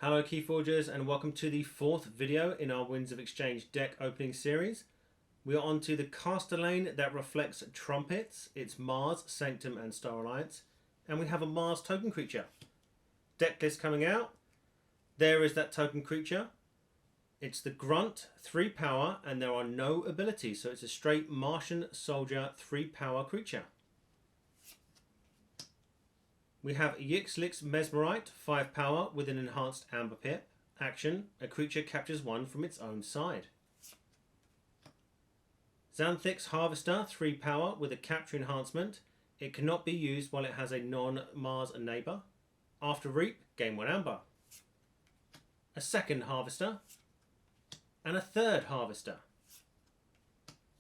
Hello Keyforgers, and welcome to the fourth video in our Winds of Exchange deck opening series. We are on to the caster lane that reflects trumpets. It's Mars, Sanctum and Star Alliance, and we have a Mars token creature. Deck list coming out. There is that token creature. It's the Grunt, 3 power, and there are no abilities, so it's a straight Martian Soldier 3 power creature. We have Yixlix Mesmerite, 5 power with an enhanced Amber Pip. Action, a creature captures one from its own side. Xanthix Harvester, 3 power with a capture enhancement. It cannot be used while it has a non-Mars neighbour. After Reap, gain 1 Amber. A second Harvester. And a third Harvester.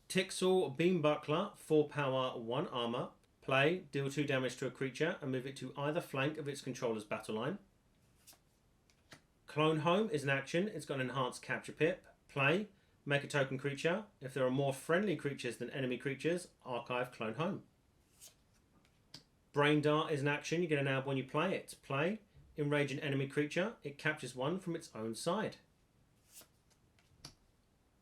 Tixel Beam Buckler, 4 power, 1 armour. Play, deal 2 damage to a creature and move it to either flank of its controller's battle line. Clone Home is an action. It's got an enhanced capture pip. Play, make a token creature. If there are more friendly creatures than enemy creatures, archive Clone Home. Brain Dart is an action. You get an ab when you play it. Play, enrage an enemy creature. It captures one from its own side.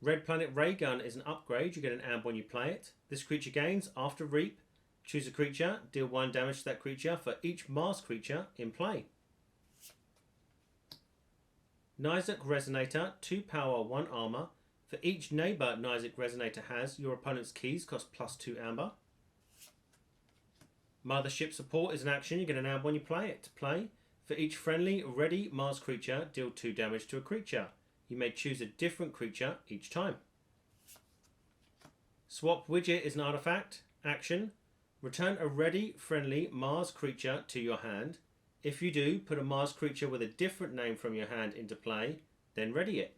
Red Planet Ray Gun is an upgrade. You get an ab when you play it. This creature gains, after Reap, choose a creature, deal 1 damage to that creature for each Mars creature in play. Nizek Resonator, 2 power, 1 armor. For each neighbor Nizek Resonator has, your opponent's keys cost +2 amber. Mothership Support is an action. You get an amber when you play it. Play. For each friendly, ready Mars creature, deal 2 damage to a creature. You may choose a different creature each time. Swap Widget is an artifact. Action. Return a ready, friendly Mars creature to your hand. If you do, put a Mars creature with a different name from your hand into play, then ready it.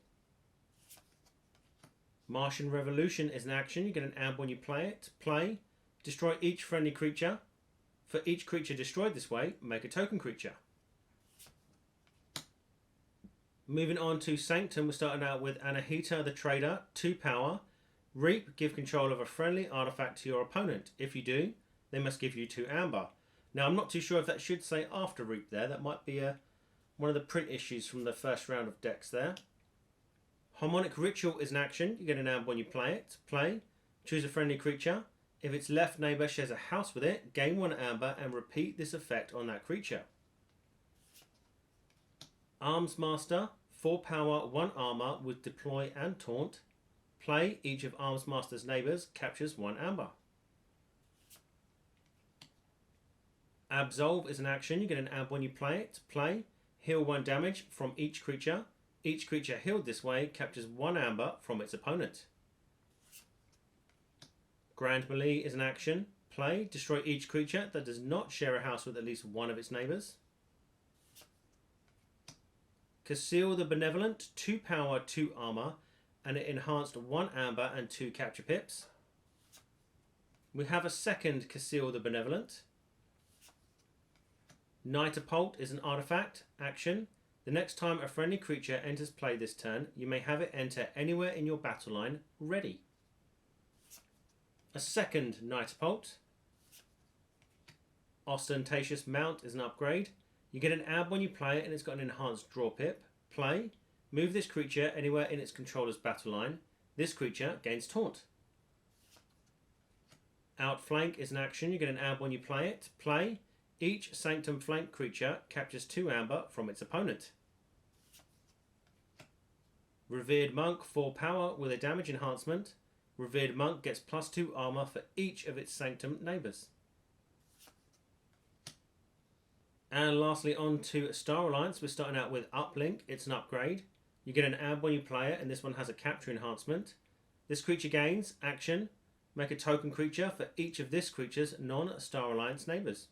Martian Revolution is an action. You get an amber when you play it. Play. Destroy each friendly creature. For each creature destroyed this way, make a token creature. Moving on to Sanctum, we're starting out with Anahita the Trader, 2 power. Reap, give control of a friendly artifact to your opponent. If you do, they must give you 2 amber. Now, I'm not too sure if that should say after Reap there. That might be one of the print issues from the first round of decks there. Harmonic Ritual is an action. You get an amber when you play it. Play. Choose a friendly creature. If its left neighbour shares a house with it, gain 1 amber and repeat this effect on that creature. Arms Master, 4 power, 1 armour with deploy and taunt. Play. Each of Arms Master's neighbours captures 1 amber. Absolve is an action. You get an amber when you play it. Play. Heal 1 damage from each creature. Each creature healed this way captures 1 amber from its opponent. Grand Melee is an action. Play. Destroy each creature that does not share a house with at least one of its neighbours. Casil the Benevolent, 2 power, 2 armour, and it enhanced 1 amber and 2 capture pips. We have a second Casil the Benevolent. Nightapult is an artifact. Action. The next time a friendly creature enters play this turn, you may have it enter anywhere in your battle line ready. A second Nightapult. Ostentatious Mount is an upgrade. You get an ab when you play it, and it's got an enhanced draw pip. Play. Move this creature anywhere in its controller's battle line. This creature gains taunt. Outflank is an action. You get an ab when you play it. Play. Each Sanctum flank creature captures 2 amber from its opponent. Revered Monk, 4 power with a damage enhancement. Revered Monk gets +2 armor for each of its Sanctum neighbours. And lastly, on to Star Alliance. We're starting out with Uplink. It's an upgrade. You get an ab when you play it, and this one has a capture enhancement. This creature gains action. Make a token creature for each of this creature's non-Star Alliance neighbours.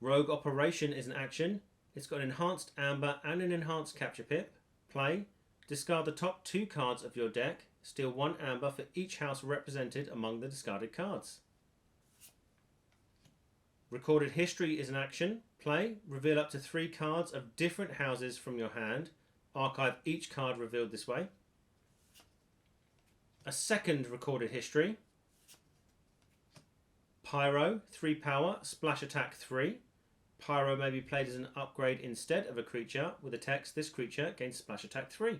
Rogue Operation is an action. It's got an enhanced amber and an enhanced capture pip. Play. Discard the top 2 cards of your deck. Steal 1 amber for each house represented among the discarded cards. Recorded History is an action. Play. Reveal up to 3 cards of different houses from your hand. Archive each card revealed this way. A second Recorded History. Pyro, 3 power, splash attack 3. Pyro may be played as an upgrade instead of a creature with the text, this creature gains splash attack 3.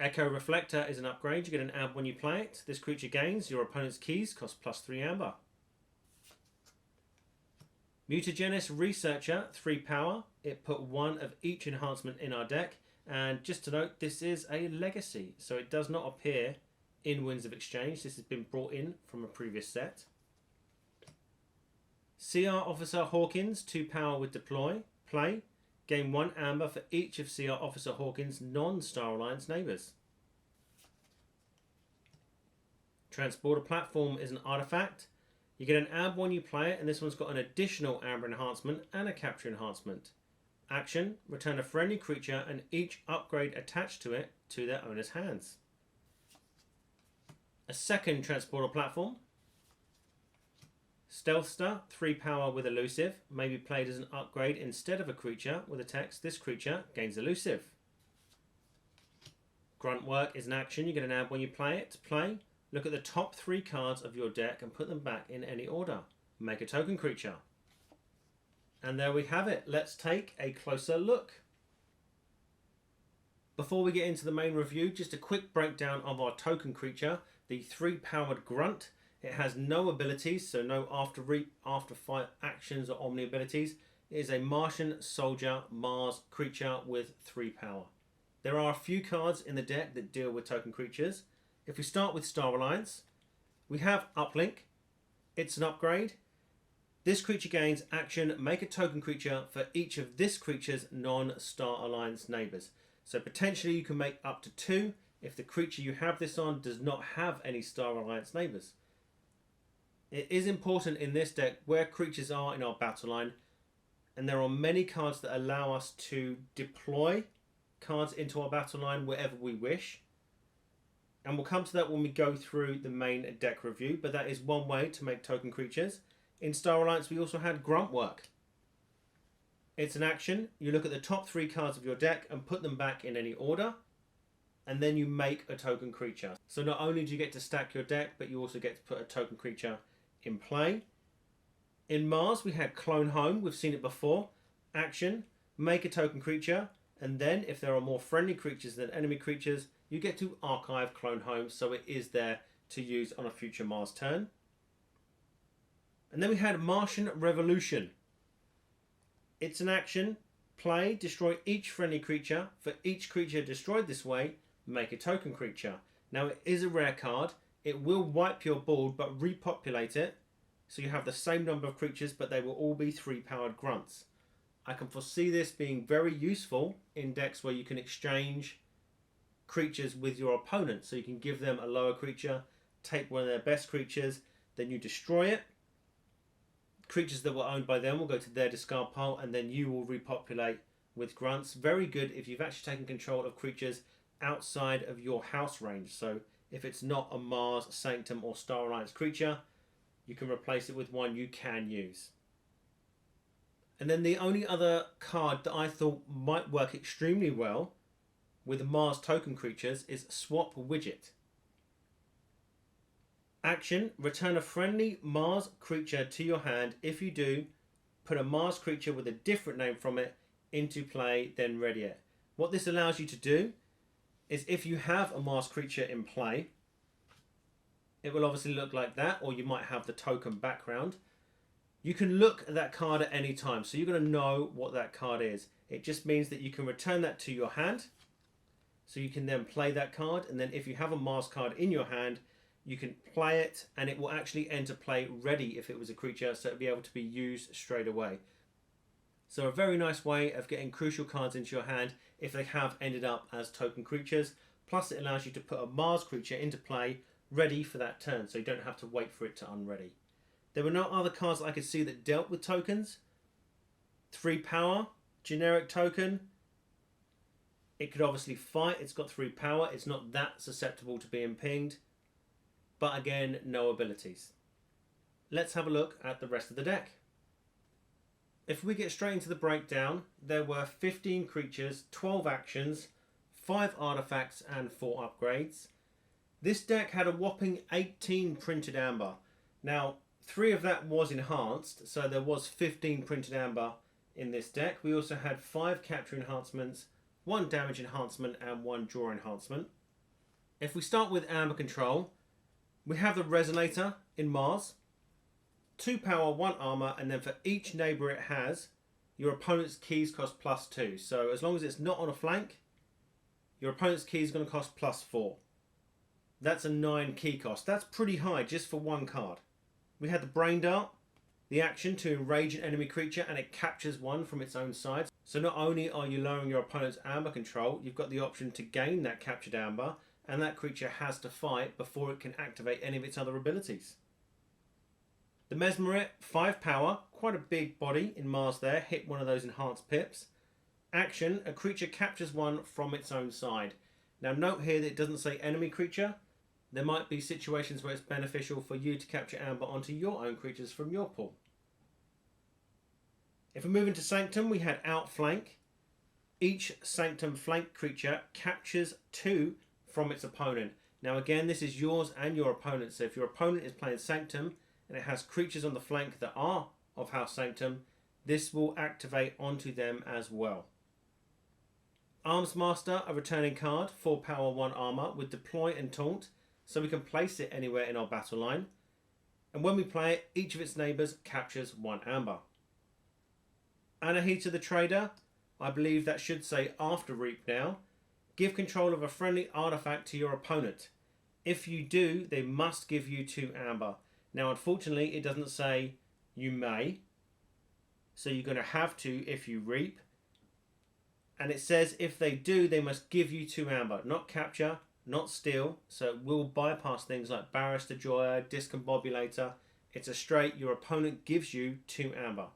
Echo Reflector is an upgrade. You get an amber when you play it. This creature gains your opponent's keys, cost +3 amber. Mutagenis Researcher, 3 power. It put 1 of each enhancement in our deck. And just to note, this is a legacy, so it does not appear in Winds of Exchange. This has been brought in from a previous set. CR Officer Hawkins, 2 power with deploy. Play. Gain 1 amber for each of CR Officer Hawkins' non-Star Alliance neighbours. Transporter Platform is an artifact. You get an amber when you play it, and this one's got an additional amber enhancement and a capture enhancement. Action, return a friendly creature and each upgrade attached to it to their owner's hands. A second Transporter Platform. Stealthster, 3 power with elusive, may be played as an upgrade instead of a creature with a text, this creature gains elusive. Grunt Work is an action, you get an amber when you play it. Play, look at the top 3 cards of your deck and put them back in any order. Make a token creature. And there we have it. Let's take a closer look. Before we get into the main review, just a quick breakdown of our token creature, the 3-powered Grunt. It has no abilities, so no after reap, after fight actions or omni abilities. It is a Martian Soldier Mars creature with 3 power. There are a few cards in the deck that deal with token creatures. If we start with Star Alliance, we have Uplink. It's an upgrade. This creature gains action, make a token creature for each of this creature's non-Star Alliance neighbours. So potentially you can make up to 2 if the creature you have this on does not have any Star Alliance neighbours. It is important in this deck where creatures are in our battle line, and there are many cards that allow us to deploy cards into our battle line wherever we wish. And we'll come to that when we go through the main deck review, but that is one way to make token creatures. In Star Alliance, we also had Grunt Work. It's an action. You look at the top 3 cards of your deck and put them back in any order, and then you make a token creature. So not only do you get to stack your deck, but you also get to put a token creature in play. In Mars, we had Clone Home. We've seen it before. Action, make a token creature, and then if there are more friendly creatures than enemy creatures, you get to archive Clone Home, so it is there to use on a future Mars turn. And then we had Martian Revolution. It's an action. Play, destroy each friendly creature. For each creature destroyed this way, make a token creature. Now it is a rare card. It will wipe your board but repopulate it. So you have the same number of creatures, but they will all be 3-powered grunts. I can foresee this being very useful in decks where you can exchange creatures with your opponent. So you can give them a lower creature, take one of their best creatures, then you destroy it. Creatures that were owned by them will go to their discard pile, and then you will repopulate with grunts. Very good if you've actually taken control of creatures outside of your house range. So if it's not a Mars, Sanctum or Star Alliance creature, you can replace it with one you can use. And then the only other card that I thought might work extremely well with Mars token creatures is Swap Widget. Action, return a friendly Mars creature to your hand. If you do, put a Mars creature with a different name from it into play, then ready it. What this allows you to do is if you have a Mars creature in play, it will obviously look like that, or you might have the token background. You can look at that card at any time, so you're going to know what that card is. It just means that you can return that to your hand, so you can then play that card, and then if you have a Mars card in your hand, you can play it and it will actually enter play ready if it was a creature, so it'll be able to be used straight away. So a very nice way of getting crucial cards into your hand if they have ended up as token creatures. Plus it allows you to put a Mars creature into play ready for that turn, so you don't have to wait for it to unready. There were no other cards that I could see that dealt with tokens. 3 power, generic token. It could obviously fight, it's got 3 power, it's not that susceptible to being pinged. But again, no abilities. Let's have a look at the rest of the deck. If we get straight into the breakdown, there were 15 creatures, 12 actions, 5 artifacts and 4 upgrades. This deck had a whopping 18 printed amber. Now, 3 of that was enhanced, so there was 15 printed amber in this deck. We also had 5 capture enhancements, 1 damage enhancement and 1 draw enhancement. If we start with amber control, we have the Resonator in Mars, 2 power, 1 armor, and then for each neighbor it has, your opponent's keys cost +2. So as long as it's not on a flank, your opponent's key is going to cost +4. That's a 9 key cost. That's pretty high just for 1 card. We had the Brain Dart, the action to enrage an enemy creature and it captures one from its own side. So not only are you lowering your opponent's amber control, you've got the option to gain that captured amber, and that creature has to fight before it can activate any of its other abilities. The Mesmerit, 5 power, quite a big body in Mars there, hit one of those enhanced pips. Action, a creature captures one from its own side. Now note here that it doesn't say enemy creature. There might be situations where it's beneficial for you to capture amber onto your own creatures from your pool. If we move into Sanctum, we had Outflank. Each Sanctum flank creature captures 2 from its opponent. Now again, this is yours and your opponent's. So if your opponent is playing Sanctum and it has creatures on the flank that are of House Sanctum, this will activate onto them as well. Arms Master, a returning card, 4 power, 1 armor with Deploy and Taunt, so we can place it anywhere in our battle line. And when we play it, each of its neighbours captures 1 amber. Anahita the Trader, I believe that should say after Reap now. Give control of a friendly artifact to your opponent. If you do, they must give you 2 amber. Now unfortunately it doesn't say you may, so you're going to have to if you Reap. And it says if they do, they must give you 2 amber, not capture, not steal, so it will bypass things like Barrister Joya, Discombobulator. It's a straight, your opponent gives you 2 amber.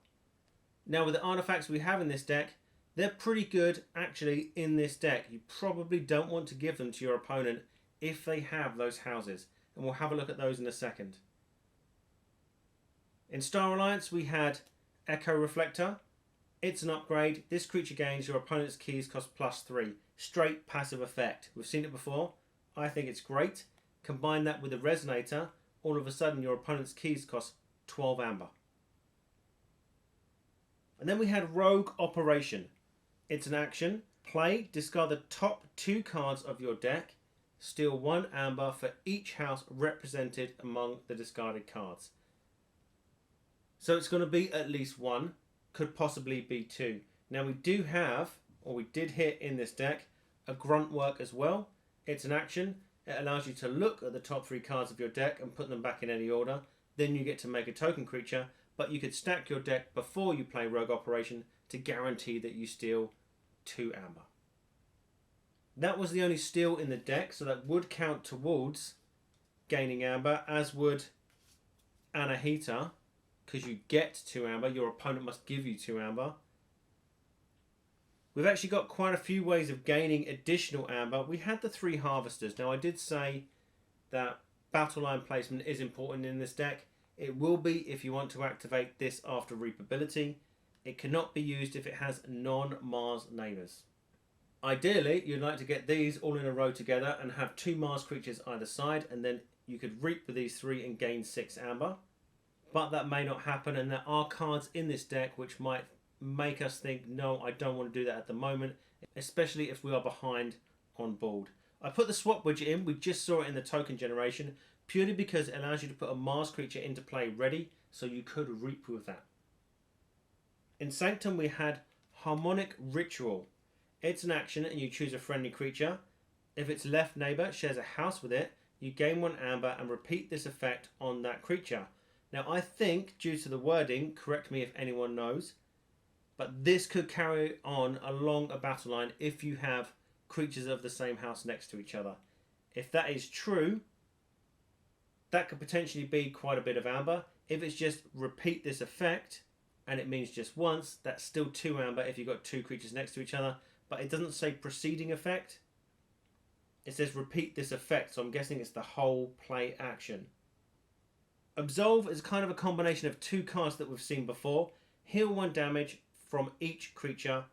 Now with the artifacts we have in this deck, they're pretty good actually in this deck. You probably don't want to give them to your opponent if they have those houses, and we'll have a look at those in a second. In Star Alliance we had Echo Reflector. It's an upgrade. This creature gains your opponent's keys cost +3. Straight passive effect. We've seen it before. I think it's great. Combine that with the Resonator, all of a sudden your opponent's keys cost 12 amber. And then we had Rogue Operation. It's an action. Play, discard the top 2 cards of your deck. Steal 1 amber for each house represented among the discarded cards. So it's going to be at least 1. Could possibly be 2. Now we do have, or we did hit in this deck, a Grunt Work as well. It's an action. It allows you to look at the top 3 cards of your deck and put them back in any order. Then you get to make a token creature, but you could stack your deck before you play Rogue Operation to guarantee that you steal 2 amber. That was the only steal in the deck, so that would count towards gaining amber, as would Anahita, because you get 2 amber, your opponent must give you 2 amber. We've actually got quite a few ways of gaining additional amber. We had the 3 harvesters. Now I did say that battle line placement is important in this deck. It will be if you want to activate this after Reap ability. It cannot be used if it has non-Mars neighbours. Ideally, you'd like to get these all in a row together and have 2 Mars creatures either side, and then you could Reap with these 3 and gain 6 amber. But that may not happen, and there are cards in this deck which might make us think, no, I don't want to do that at the moment, especially if we are behind on board. I put the swap widget in. We just saw it in the token generation, purely because it allows you to put a Mars creature into play ready, so you could Reap with that. In Sanctum we had Harmonic Ritual. It's an action and you choose a friendly creature. If its left neighbour shares a house with it, you gain 1 amber and repeat this effect on that creature. Now I think, due to the wording, correct me if anyone knows, but this could carry on along a battle line if you have creatures of the same house next to each other. If that is true, that could potentially be quite a bit of amber. If it's just repeat this effect, and it means just once, that's still 2 amber if you've got 2 creatures next to each other, but it doesn't say preceding effect. It says repeat this effect, so I'm guessing it's the whole play action. Absolve is kind of a combination of 2 cards that we've seen before. Heal 1 damage from each creature.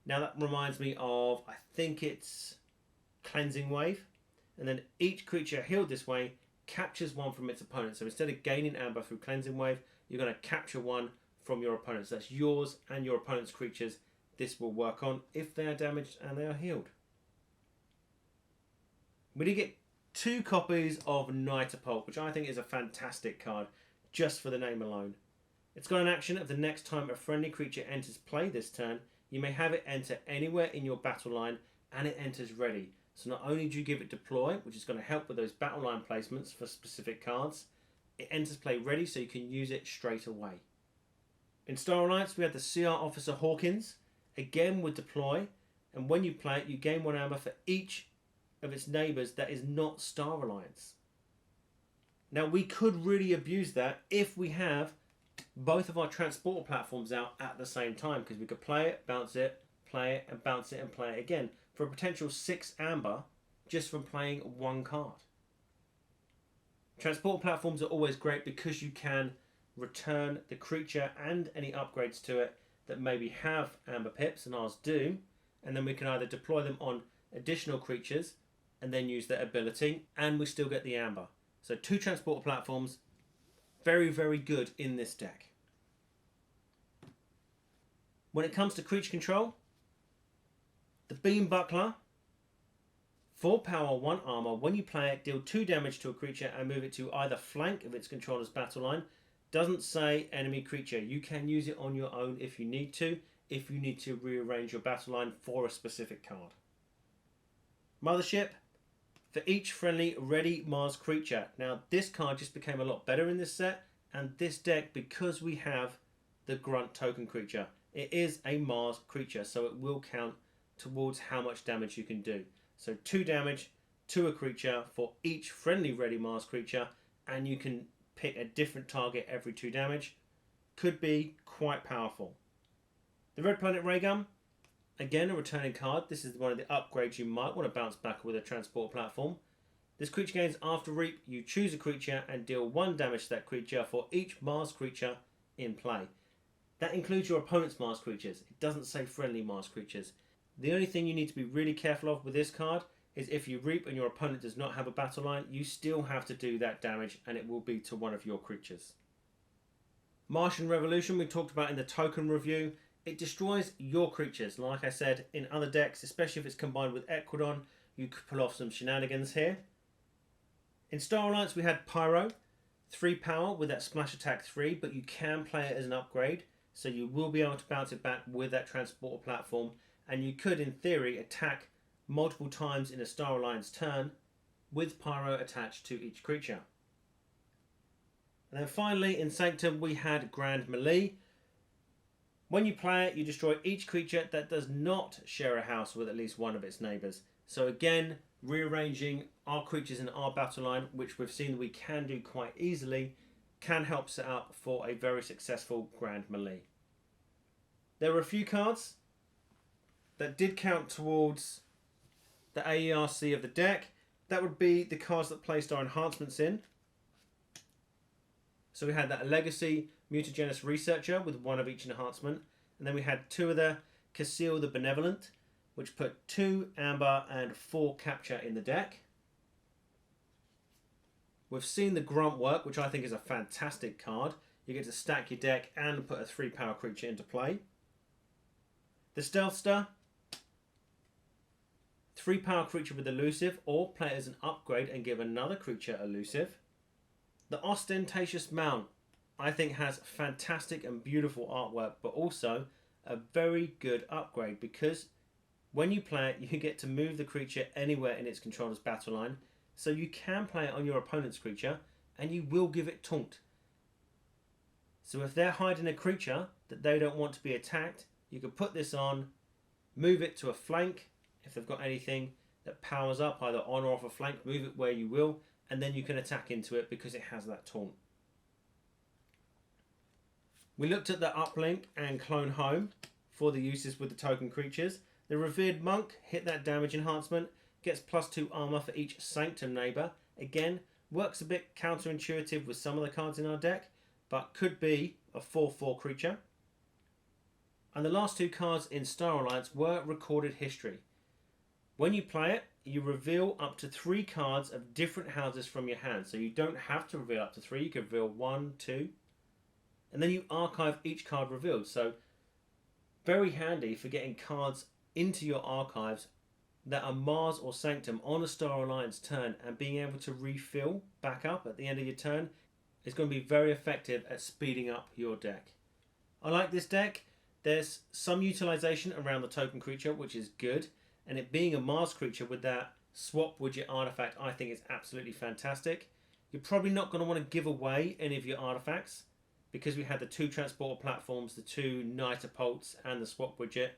Now that reminds me of, I think it's Cleansing Wave. And then each creature healed this way captures one from its opponent. So instead of gaining amber through Cleansing Wave, you're going to capture one from your opponent. So that's yours and your opponent's creatures. This will work on if they are damaged and they are healed. We did get 2 copies of Knight of Pulp, which I think is a fantastic card, just for the name alone. It's got an action of the next time a friendly creature enters play this turn, you may have it enter anywhere in your battle line and it enters ready. So not only do you give it deploy, which is going to help with those battle line placements for specific cards, it enters play ready so you can use it straight away. In Star Alliance we had the CR Officer Hawkins, again with deploy, and when you play it you gain 1 amber for each of its neighbours that is not Star Alliance. Now we could really abuse that if we have both of our transporter platforms out at the same time, because we could play it, bounce it, play it and bounce it and play it again for a potential 6 amber just from playing 1 card. Transporter platforms are always great because you can return the creature and any upgrades to it that maybe have amber pips, and ours do, and then we can either deploy them on additional creatures and then use their ability, and we still get the amber. So 2 transporter platforms, very, very good in this deck. When it comes to creature control, the Beam Buckler, 4 power, 1 armor. When you play it, deal 2 damage to a creature and move it to either flank of its controller's battle line. Doesn't say enemy creature. You can use it on your own if you need to rearrange your battle line for a specific card. Mothership, for each friendly ready Mars creature. Now this card just became a lot better in this set and this deck because we have the Grunt token creature. It is a Mars creature, so it will count towards how much damage you can do. So 2 damage to a creature for each friendly ready Mars creature, and you can pick a different target every 2 damage. Could be quite powerful. The Red Planet Ray Gun, again a returning card. This is one of the upgrades you might want to bounce back with a transport platform. This creature gains after Reap. You choose a creature and deal 1 damage to that creature for each Mars creature in play. That includes your opponent's Mars creatures. It doesn't say friendly Mars creatures. The only thing you need to be really careful of with this card is if you Reap and your opponent does not have a battle line, you still have to do that damage and it will be to one of your creatures. Martian Revolution we talked about in the token review. It destroys your creatures. Like I said, in other decks, especially if it's combined with Equidon, you could pull off some shenanigans here. In Star Alliance we had Pyro, 3 power with that splash attack 3, but you can play it as an upgrade, so you will be able to bounce it back with that transporter platform, and you could in theory attack multiple times in a Star Alliance turn with Pyro attached to each creature. And then finally in Sanctum we had Grand Melee. When you play it, you destroy each creature that does not share a house with at least one of its neighbours. So again, rearranging our creatures in our battle line, which we've seen we can do quite easily, can help set up for a very successful Grand Melee. There were a few cards that did count towards the AERC of the deck. That would be the cards that placed our enhancements in. So we had that Legacy Mutagenous Researcher with 1 of each enhancement, and then we had 2 of the Casil the Benevolent, which put 2 amber and 4 capture in the deck. We've seen the Grunt work, which I think is a fantastic card. You get to stack your deck and put a 3 power creature into play. The Stealthster, 3 power creature with elusive, or play it as an upgrade and give another creature elusive. The Ostentatious Mount, I think, has fantastic and beautiful artwork, but also a very good upgrade because when you play it, you get to move the creature anywhere in its controller's battle line, so you can play it on your opponent's creature and you will give it taunt. So if they're hiding a creature that they don't want to be attacked, you can put this on, move it to a flank if they've got anything that powers up either on or off a flank, move it where you will, and then you can attack into it because it has that taunt. We looked at the uplink and clone home for the uses with the token creatures. The Revered Monk hit that damage enhancement, gets +2 armor for each Sanctum neighbour. Again, works a bit counterintuitive with some of the cards in our deck, but could be a 4/4 creature. And the last 2 cards in Star Alliance were Recorded History. When you play it, you reveal up to 3 cards of different houses from your hand. So you don't have to reveal up to 3. You can reveal 1, 2, and then you archive each card revealed. So very handy for getting cards into your archives that are Mars or Sanctum on a Star Alliance turn, and being able to refill back up at the end of your turn is going to be very effective at speeding up your deck. I like this deck. There's some utilization around the token creature, which is good, and it being a Mars creature with that swap widget artifact, I think is absolutely fantastic. You're probably not going to want to give away any of your artifacts because we had the 2 transporter platforms, the 2 Nitropults, and the swap widget.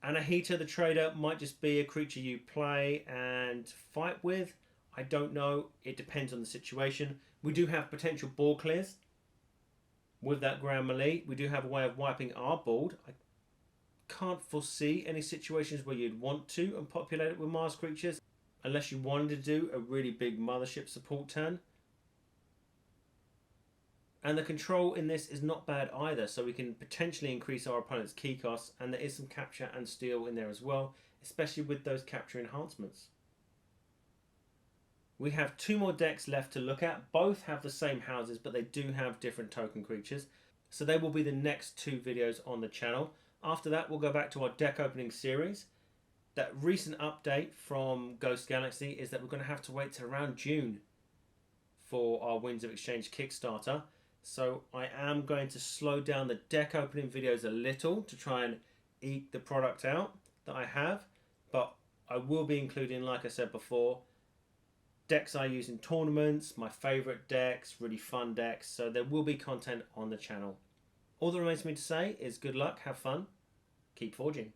Anahita the Trader might just be a creature you play and fight with. I don't know. It depends on the situation. We do have potential board clears with that Grand Melee. We do have a way of wiping our board. I can't foresee any situations where you'd want to and populate it with Mars creatures unless you wanted to do a really big mothership support turn. And the control in this is not bad either, so we can potentially increase our opponent's key costs, and there is some capture and steal in there as well, especially with those capture enhancements. We have 2 more decks left to look at. Both have the same houses, but they do have different token creatures, so they will be the next 2 videos on the channel. After that, we'll go back to our deck opening series. That recent update from Ghost Galaxy is that we're going to have to wait till around June for our Winds of Exchange Kickstarter. So I am going to slow down the deck opening videos a little to try and eat the product out that I have. But I will be including, like I said before, decks I use in tournaments, my favourite decks, really fun decks. So there will be content on the channel. All that remains for me to say is good luck, have fun, keep forging.